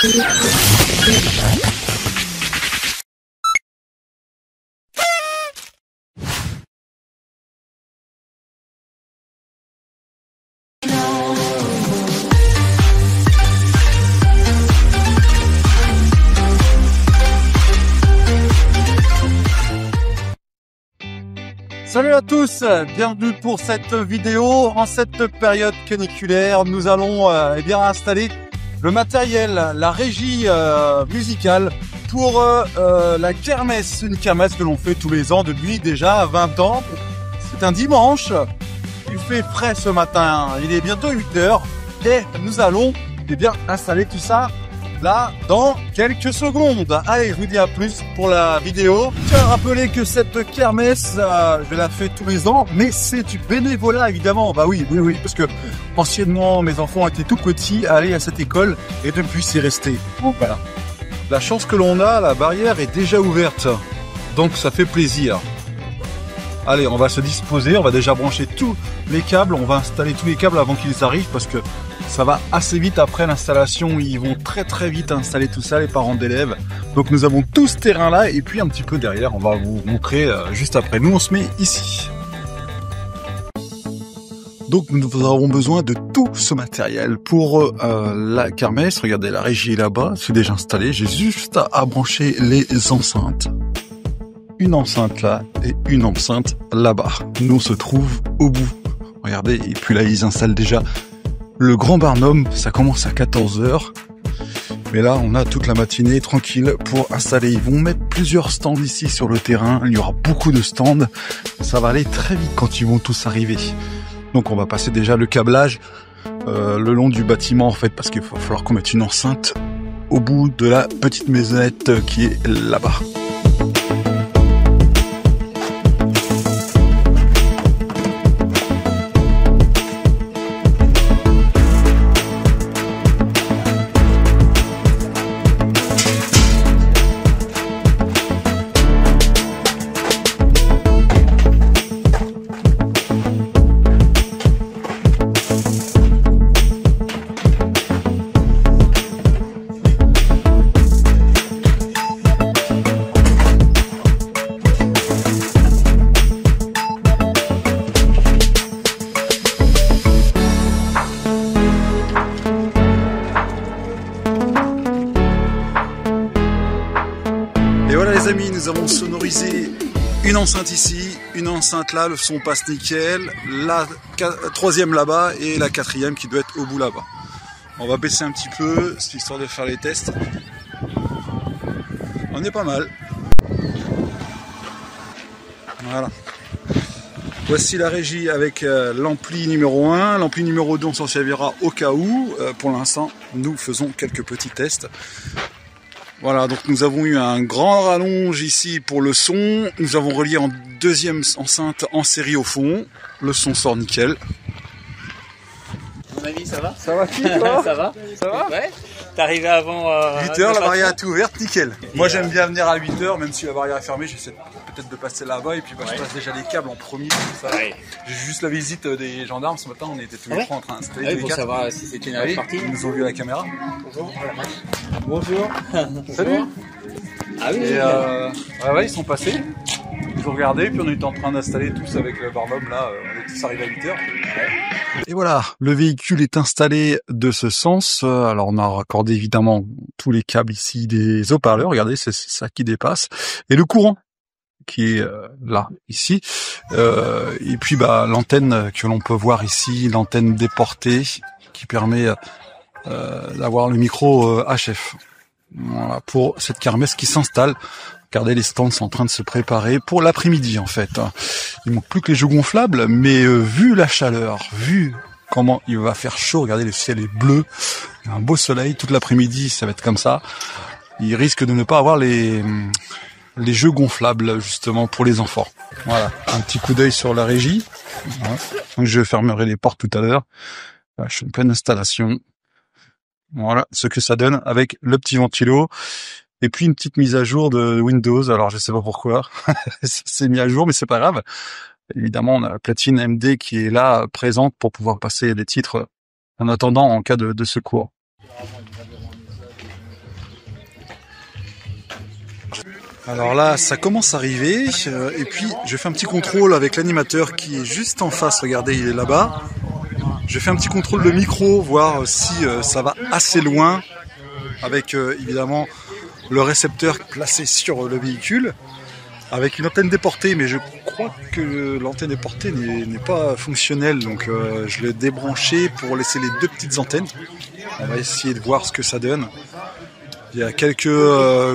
Salut à tous, bienvenue pour cette vidéo. En cette période caniculaire, nous allons installer le matériel, la régie musicale pour la kermesse. Une kermesse que l'on fait tous les ans depuis déjà 20 ans. C'est un dimanche, il fait frais ce matin, il est bientôt 8 h et nous allons installer tout ça là dans quelques secondes. Allez, je vous dis à plus pour la vidéo. Je tiens à rappeler que cette kermesse, je la fais tous les ans, mais c'est du bénévolat évidemment. Bah oui, parce que anciennement mes enfants étaient tout petits à aller à cette école et depuis c'est resté. Voilà. La chance que l'on a, la barrière est déjà ouverte, donc ça fait plaisir. Allez, on va se disposer, on va déjà brancher tous les câbles, on va installer tous les câbles avant qu'ils arrivent parce que ça va assez vite après l'installation, ils vont très vite installer tout ça, les parents d'élèves. Donc nous avons tout ce terrain là et puis un petit peu derrière, on va vous montrer juste après. Nous on se met ici. Donc nous avons besoin de tout ce matériel pour la kermesse. Regardez, la régie est là-bas, c'est déjà installé. J'ai juste à brancher les enceintes. Une enceinte là et une enceinte là-bas. Nous on se trouve au bout. Regardez, et puis là ils installent déjà le Grand Barnum, ça commence à 14 h. Mais là, on a toute la matinée tranquille pour installer. Ils vont mettre plusieurs stands ici sur le terrain. Il y aura beaucoup de stands. Ça va aller très vite quand ils vont tous arriver. Donc, on va passer déjà le câblage le long du bâtiment, en fait, parce qu'il va falloir qu'on mette une enceinte au bout de la petite maisonnette qui est là-bas. Et voilà les amis, nous avons sonorisé une enceinte ici, une enceinte là, le son passe nickel, la troisième là-bas et la quatrième qui doit être au bout là-bas. On va baisser un petit peu, histoire de faire les tests. On est pas mal. Voilà. Voici la régie avec l'ampli numéro 1, l'ampli numéro 2 on s'en servira au cas où. Pour l'instant, nous faisons quelques petits tests. Voilà, donc nous avons eu un grand rallonge ici pour le son. Nous avons relié en deuxième enceinte en série au fond. Le son sort nickel. Mon ami, ça va? Ça va, toi? Ça va? Ça va? Ouais. T'es arrivé avant 8 h, la barrière est ouverte, nickel. Moi j'aime bien venir à 8 h, même si la barrière est fermée, j'essaie peut-être de passer là-bas et puis je passe déjà les câbles en premier. Ça. Ouais. J'ai juste la visite des gendarmes ce matin, on était tous les trois en train d'installer tous les câbles. Pour savoir si c'était une partie. Ils nous ont vu à la caméra. Bonjour. Bonjour. Salut. Ah oui. Et ouais, ils sont passés. Ils ont regardé, puis on était en train d'installer tous avec le Barnum là, on est tous arrivés à 8 h. Ouais. Et voilà, le véhicule est installé de ce sens. Alors on a raccordé évidemment tous les câbles ici des haut-parleurs, regardez, c'est ça qui dépasse. Et le courant qui est là, ici. Et puis l'antenne que l'on peut voir ici, l'antenne déportée qui permet d'avoir le micro HF. Voilà, pour cette kermesse qui s'installe. Regardez, les stands sont en train de se préparer pour l'après-midi en fait. Il manque plus que les jeux gonflables, mais vu la chaleur, vu comment il va faire chaud, regardez, le ciel est bleu, il y a un beau soleil, toute l'après-midi ça va être comme ça. Il risque de ne pas avoir les jeux gonflables justement pour les enfants. Voilà, un petit coup d'œil sur la régie. Voilà. Donc, je fermerai les portes tout à l'heure. Je suis en pleine installation. Voilà ce que ça donne avec le petit ventilo. Et puis une petite mise à jour de Windows. Alors je sais pas pourquoi, c'est mis à jour, mais c'est pas grave. Évidemment, on a la platine AMD qui est là présente pour pouvoir passer les titres en attendant en cas de secours. Alors là, ça commence à arriver, et puis je fais un petit contrôle avec l'animateur qui est juste en face, regardez, il est là-bas. Je fais un petit contrôle de micro, voir si ça va assez loin, avec évidemment le récepteur placé sur le véhicule, avec une antenne déportée, mais je crois que l'antenne déportée n'est pas fonctionnelle, donc je l'ai débranché pour laisser les deux petites antennes. On va essayer de voir ce que ça donne. Il y a quelques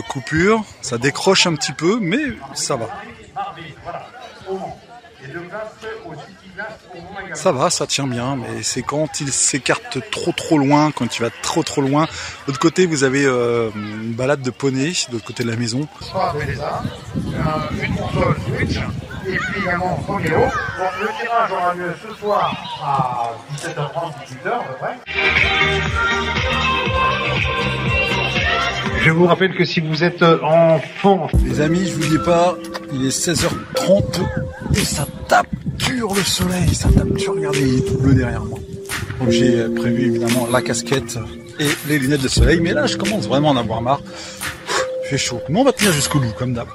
coupures, ça décroche un petit peu, mais ça va. Ça va, ça tient bien, mais c'est quand il s'écarte trop loin, quand il va trop loin. De l'autre côté, vous avez une balade de poney, de l'autre côté de la maison. Une console Switch, et puis également Roméo. Bon, le tirage aura lieu ce soir à 17h30, 18h à peu près. Je vous rappelle que si vous êtes enfant... Les amis, je vous dis pas, il est 16h30 et ça tape dur le soleil, ça tape dur, regardez, il est tout bleu derrière moi. Donc j'ai prévu évidemment la casquette et les lunettes de soleil, mais là je commence vraiment à en avoir marre. Il fait chaud, mais on va tenir jusqu'au bout comme d'hab.